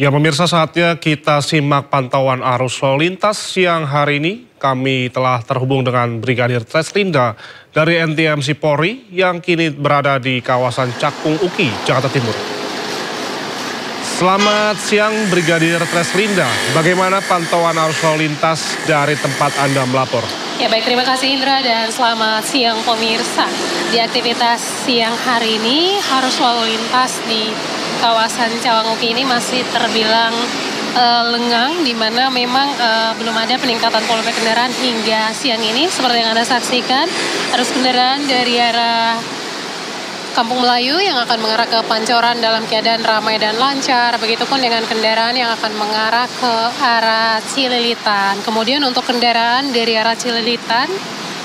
Ya pemirsa, saatnya kita simak pantauan arus lalu lintas siang hari ini. Kami telah terhubung dengan Brigadir Treslinda dari NTMC Polri yang kini berada di kawasan Cakung Uki, Jakarta Timur. Selamat siang Brigadir Treslinda, bagaimana pantauan arus lalu lintas dari tempat Anda melapor? Ya baik, terima kasih Indra dan selamat siang pemirsa. Di aktivitas siang hari ini arus lalu lintas di kawasan Cawang Uki ini masih terbilang lengang, di mana memang belum ada peningkatan volume kendaraan hingga siang ini. Seperti yang Anda saksikan, arus kendaraan dari arah Kampung Melayu yang akan mengarah ke Pancoran dalam keadaan ramai dan lancar. Begitupun dengan kendaraan yang akan mengarah ke arah Cililitan. Kemudian untuk kendaraan dari arah Cililitan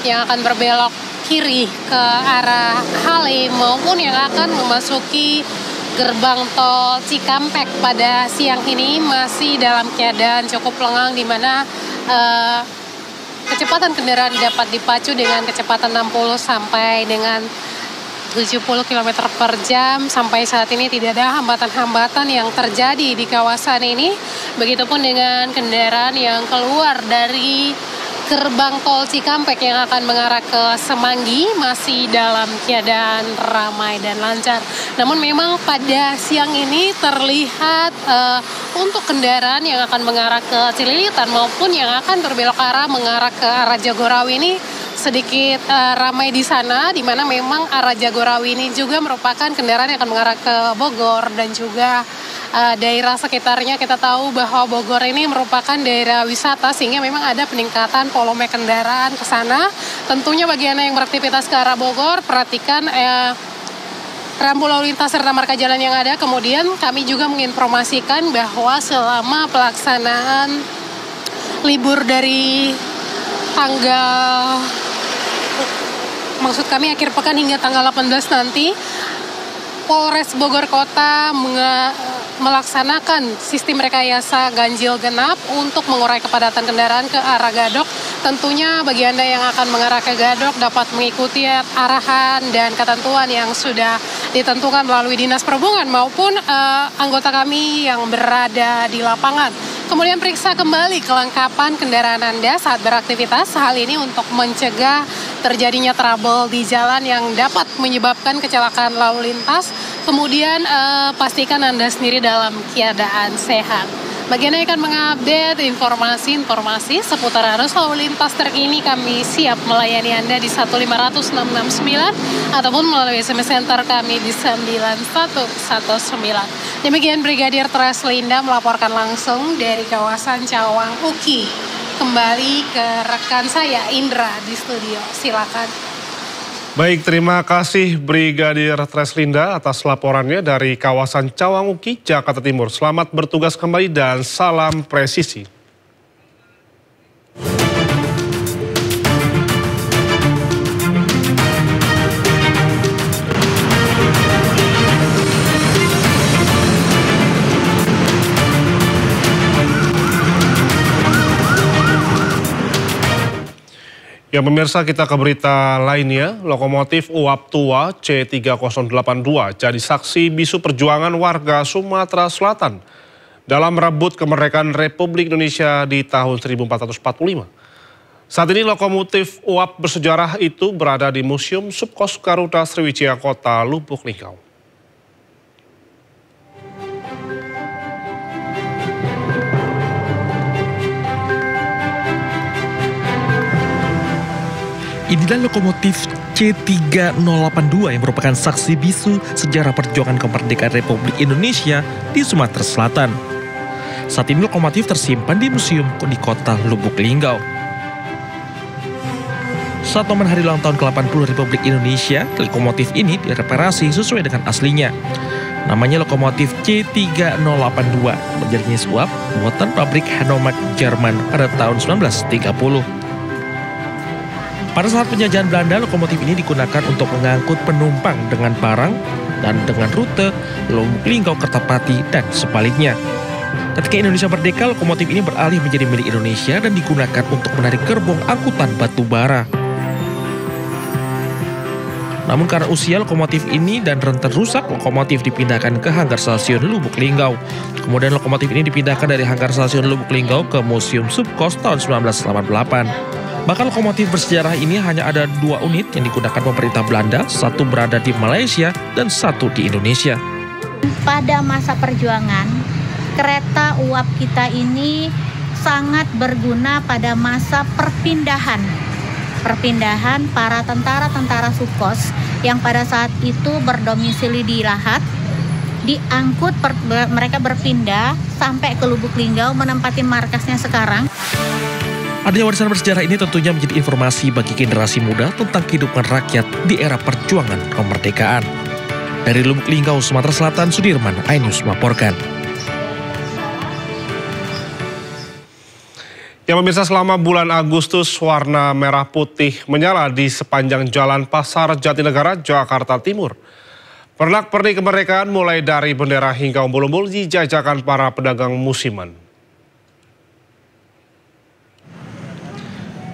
yang akan berbelok kiri ke arah Halim maupun yang akan memasuki gerbang tol Cikampek pada siang ini masih dalam keadaan cukup lengang, di mana kecepatan kendaraan dapat dipacu dengan kecepatan 60 sampai dengan 70 km per jam. Sampai saat ini tidak ada hambatan-hambatan yang terjadi di kawasan ini. Begitupun dengan kendaraan yang keluar dari gerbang tol Cikampek yang akan mengarah ke Semanggi masih dalam keadaan ramai dan lancar. Namun memang pada siang ini terlihat untuk kendaraan yang akan mengarah ke Cililitan maupun yang akan berbelok arah mengarah ke arah Jagorawi ini sedikit ramai di sana, di mana memang arah Jagorawi ini juga merupakan kendaraan yang akan mengarah ke Bogor dan juga daerah sekitarnya. Kita tahu bahwa Bogor ini merupakan daerah wisata sehingga memang ada peningkatan volume kendaraan ke sana. Tentunya bagi Anda yang beraktivitas ke arah Bogor, perhatikan rambu lalu lintas serta marka jalan yang ada. Kemudian kami juga menginformasikan bahwa selama pelaksanaan libur dari akhir pekan hingga tanggal 18 nanti, Polres Bogor Kota melaksanakan sistem rekayasa ganjil genap untuk mengurai kepadatan kendaraan ke arah Gadok. Tentunya bagi Anda yang akan mengarah ke Gadok dapat mengikuti arahan dan ketentuan yang sudah ditentukan melalui Dinas Perhubungan maupun anggota kami yang berada di lapangan. Kemudian periksa kembali kelengkapan kendaraan Anda saat beraktivitas, hal ini untuk mencegah terjadinya trouble di jalan yang dapat menyebabkan kecelakaan lalu lintas. Kemudian pastikan Anda sendiri dalam keadaan sehat. Bagi Anda yang akan mengupdate informasi seputar arus lalu lintas terkini, kami siap melayani Anda di 1500669 ataupun melalui SMS Center kami di 9119. Demikian Brigadir Treslinda melaporkan langsung dari kawasan Cawang Uki. Kembali ke rekan saya Indra di studio, silakan. Baik, terima kasih Brigadir Treslinda atas laporannya dari kawasan Cawang Uki, Jakarta Timur. Selamat bertugas kembali dan salam presisi. Ya pemirsa, kita ke berita lainnya. Lokomotif uap tua C3082 jadi saksi bisu perjuangan warga Sumatera Selatan dalam merebut kemerdekaan Republik Indonesia di tahun 1445. Saat ini lokomotif uap bersejarah itu berada di Museum Subkos Garuda Sriwijaya Kota, Lubuk Linggau. Inilah lokomotif C3082 yang merupakan saksi bisu sejarah perjuangan kemerdekaan Republik Indonesia di Sumatera Selatan. Saat ini lokomotif tersimpan di museum di kota Lubuk Linggau. Saat momen hari ulang tahun ke-80 Republik Indonesia, lokomotif ini direparasi sesuai dengan aslinya. Namanya lokomotif C3082, berjenis uap buatan pabrik Hanomag Jerman pada tahun 1930. Pada saat penjajahan Belanda, lokomotif ini digunakan untuk mengangkut penumpang dengan barang dan dengan rute Lubuk Linggau Kertapati dan sebaliknya. Ketika Indonesia merdeka, lokomotif ini beralih menjadi milik Indonesia dan digunakan untuk menarik gerbong angkutan batu bara. Namun karena usia lokomotif ini dan rentan rusak, lokomotif dipindahkan ke hanggar stasiun Lubuk Linggau. Kemudian lokomotif ini dipindahkan dari hanggar stasiun Lubuk Linggau ke Museum Subkos tahun 1988. Bahkan lokomotif bersejarah ini hanya ada 2 unit yang digunakan pemerintah Belanda, 1 berada di Malaysia dan 1 di Indonesia. Pada masa perjuangan, kereta uap kita ini sangat berguna pada masa perpindahan para tentara-tentara Subkos yang pada saat itu berdomisili di Lahat, diangkut mereka berpindah sampai ke Lubuk Linggau menempati markasnya sekarang. Adanya warisan bersejarah ini tentunya menjadi informasi bagi generasi muda tentang kehidupan rakyat di era perjuangan kemerdekaan. Dari Lubuk Linggau, Sumatera Selatan, Sudirman, iNews melaporkan. Ya pemirsa, selama bulan Agustus warna merah putih menyala di sepanjang Jalan Pasar Jatinegara, Jakarta Timur. Pernak-pernik kemerdekaan mulai dari bendera hingga umbul-umbul dijajakan para pedagang musiman.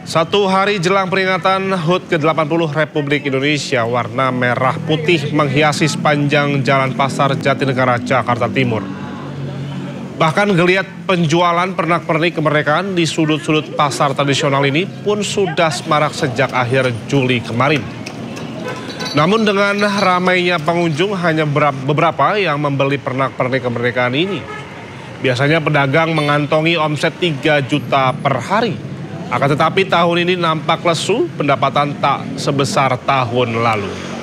1 hari jelang peringatan HUT ke-80 Republik Indonesia, warna merah putih menghiasi sepanjang Jalan Pasar Jatinegara, Jakarta Timur. Bahkan geliat penjualan pernak-pernik kemerdekaan di sudut-sudut pasar tradisional ini pun sudah semarak sejak akhir Juli kemarin. Namun dengan ramainya pengunjung, hanya beberapa yang membeli pernak-pernik kemerdekaan ini. Biasanya pedagang mengantongi omset 3 juta per hari. Akan tetapi tahun ini nampak lesu, pendapatan tak sebesar tahun lalu.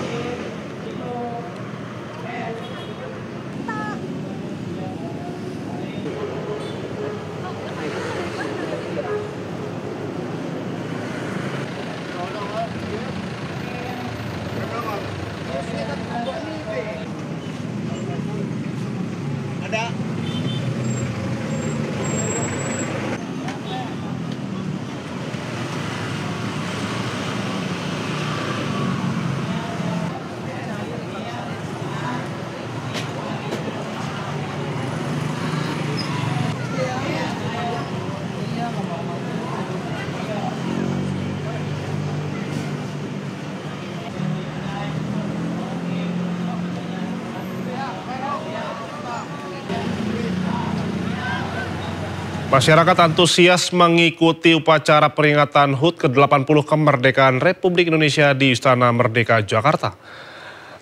Masyarakat antusias mengikuti upacara peringatan HUT ke-80 kemerdekaan Republik Indonesia di Istana Merdeka, Jakarta.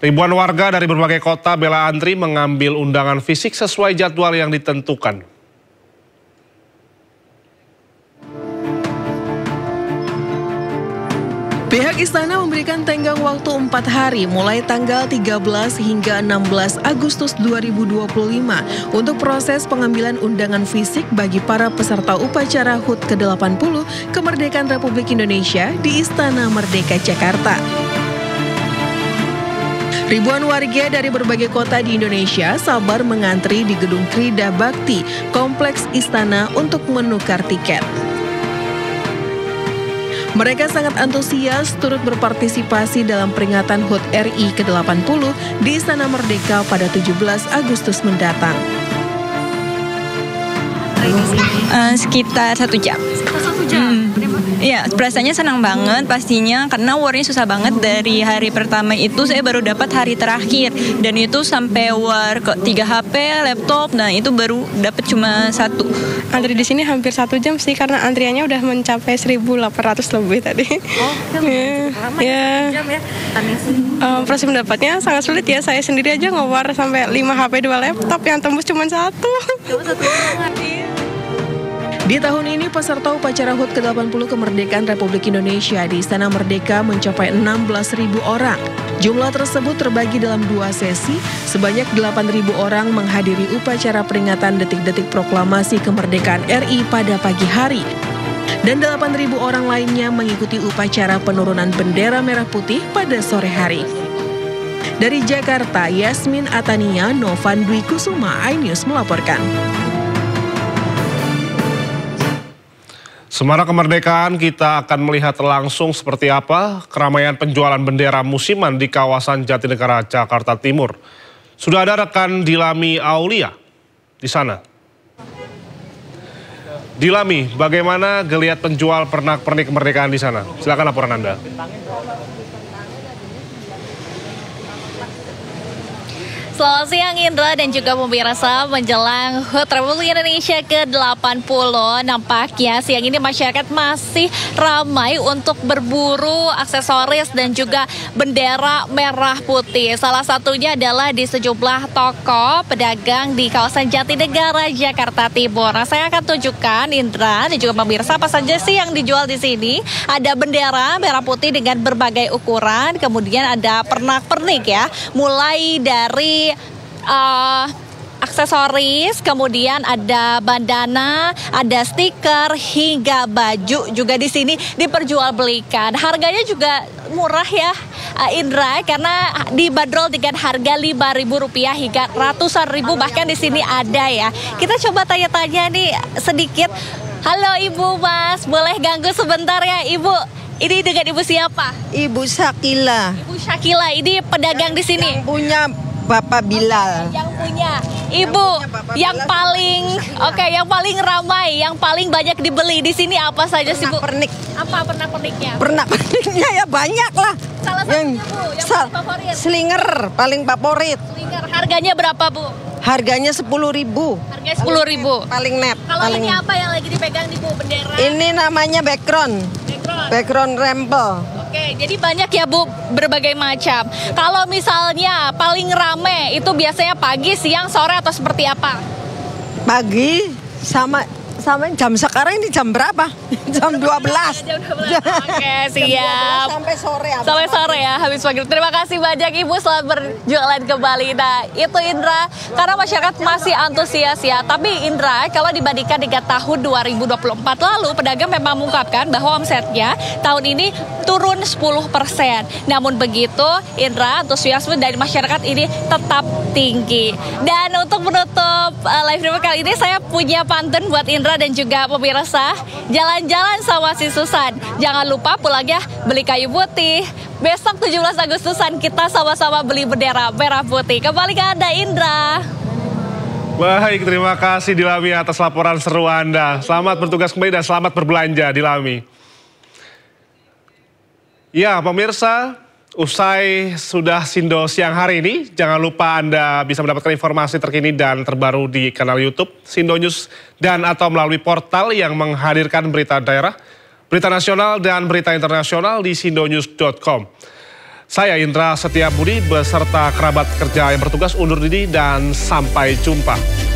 Ribuan warga dari berbagai kota bela antri mengambil undangan fisik sesuai jadwal yang ditentukan. Pihak istana memberikan tenggang waktu 4 hari mulai tanggal 13 hingga 16 Agustus 2025 untuk proses pengambilan undangan fisik bagi para peserta upacara HUT ke-80 Kemerdekaan Republik Indonesia di Istana Merdeka, Jakarta. Ribuan warga dari berbagai kota di Indonesia sabar mengantri di Gedung Krida Bakti, Kompleks Istana untuk menukar tiket. Mereka sangat antusias turut berpartisipasi dalam peringatan HUT RI ke-80 di Istana Merdeka pada 17 Agustus mendatang. Sekitar 1 jam. Iya, perasaannya senang banget pastinya karena warnya susah banget. Dari hari pertama itu saya baru dapat hari terakhir dan itu sampai war ke 3 HP, laptop, nah itu baru dapat cuma 1. Antri di sini hampir 1 jam sih karena antriannya udah mencapai 1.800 lebih tadi. Oh, ya. Proses mendapatnya sangat sulit ya. Saya sendiri aja ngewar sampai 5 HP 2 laptop yang tembus cuma 1. Di tahun ini peserta upacara HUT ke-80 Kemerdekaan Republik Indonesia di Istana Merdeka mencapai 16.000 orang. Jumlah tersebut terbagi dalam 2 sesi, sebanyak 8.000 orang menghadiri upacara peringatan detik-detik proklamasi kemerdekaan RI pada pagi hari. Dan 8.000 orang lainnya mengikuti upacara penurunan bendera merah putih pada sore hari. Dari Jakarta, Yasmin Atania, Novan Dwi Kusuma, iNews melaporkan. Semarak kemerdekaan, kita akan melihat langsung seperti apa keramaian penjualan bendera musiman di kawasan Jatinegara, Jakarta Timur. Sudah ada rekan Dilami Aulia di sana. Dilami, bagaimana geliat penjual pernak-pernik kemerdekaan di sana? Silakan laporan Anda. Selamat siang Indra dan juga pemirsa, menjelang HUT Republik Indonesia ke-80 nampaknya siang ini masyarakat masih ramai untuk berburu aksesoris dan juga bendera merah putih. Salah satunya adalah di sejumlah toko pedagang di kawasan Jatinegara, Jakarta Timur. Nah, saya akan tunjukkan Indra dan juga pemirsa apa saja sih yang dijual di sini. Ada bendera merah putih dengan berbagai ukuran, kemudian ada pernak-pernik ya, mulai dari aksesoris, kemudian ada bandana, ada stiker, hingga baju juga di sini diperjualbelikan. Harganya juga murah ya Indra, karena dibanderol dengan harga Rp5.000 hingga ratusan ribu, bahkan di sini ada ya. Kita coba tanya-tanya nih sedikit. Halo Ibu, Mas, boleh ganggu sebentar ya Ibu? Ini dengan Ibu siapa? Ibu Syakila. Ibu Syakila, ini pedagang di sini. Yang punya Bapak Bilal. Yang punya Ibu, yang paling yang paling ramai, yang paling banyak dibeli di sini apa saja sih Bu? Pernik. Apa pernak-perniknya? Pernak-perniknya ya banyak lah. Salah satunya Bu, yang paling favorit. Slinger paling favorit. Slinger, harganya berapa Bu? Harganya 10.000. Harganya 10.000. Paling net. Kalau ini apa yang lagi dipegang di Bu, bendera? Ini namanya background. Background rempel. Oke, jadi banyak ya Bu, berbagai macam. Kalau misalnya paling rame itu biasanya pagi, siang, sore atau seperti apa? Pagi sama jam sekarang ini jam berapa? Jam 12. Jam 12. Oke, siap. Sampai sore. Sampai sore ya, habis maghrib. Terima kasih banyak Ibu, selamat berjualan kembali. Nah, itu Indra, karena masyarakat masih antusias ya. Tapi Indra, kalau dibandingkan dengan tahun 2024 lalu, pedagang memang mengungkapkan bahwa omsetnya tahun ini turun 10%. Namun begitu, Indra, antusiasme dari masyarakat ini tetap tinggi. Dan untuk menutup live report kali ini, saya punya pantun buat Indra dan juga pemirsa. Jalan-jalan sama si Susan. Jangan lupa pulangnya beli kayu putih. Besok 17 Agustusan kita sama-sama beli bendera merah putih. Kembali ke Anda Indra. Baik, terima kasih Dilami atas laporan seru Anda. Selamat bertugas kembali dan selamat berbelanja Dilami. Ya pemirsa, usai sudah Sindo siang hari ini, jangan lupa Anda bisa mendapatkan informasi terkini dan terbaru di kanal YouTube Sindo News dan atau melalui portal yang menghadirkan berita daerah, berita nasional dan berita internasional di sindonews.com. Saya Indra Setiabudi beserta kerabat kerja yang bertugas undur diri dan sampai jumpa.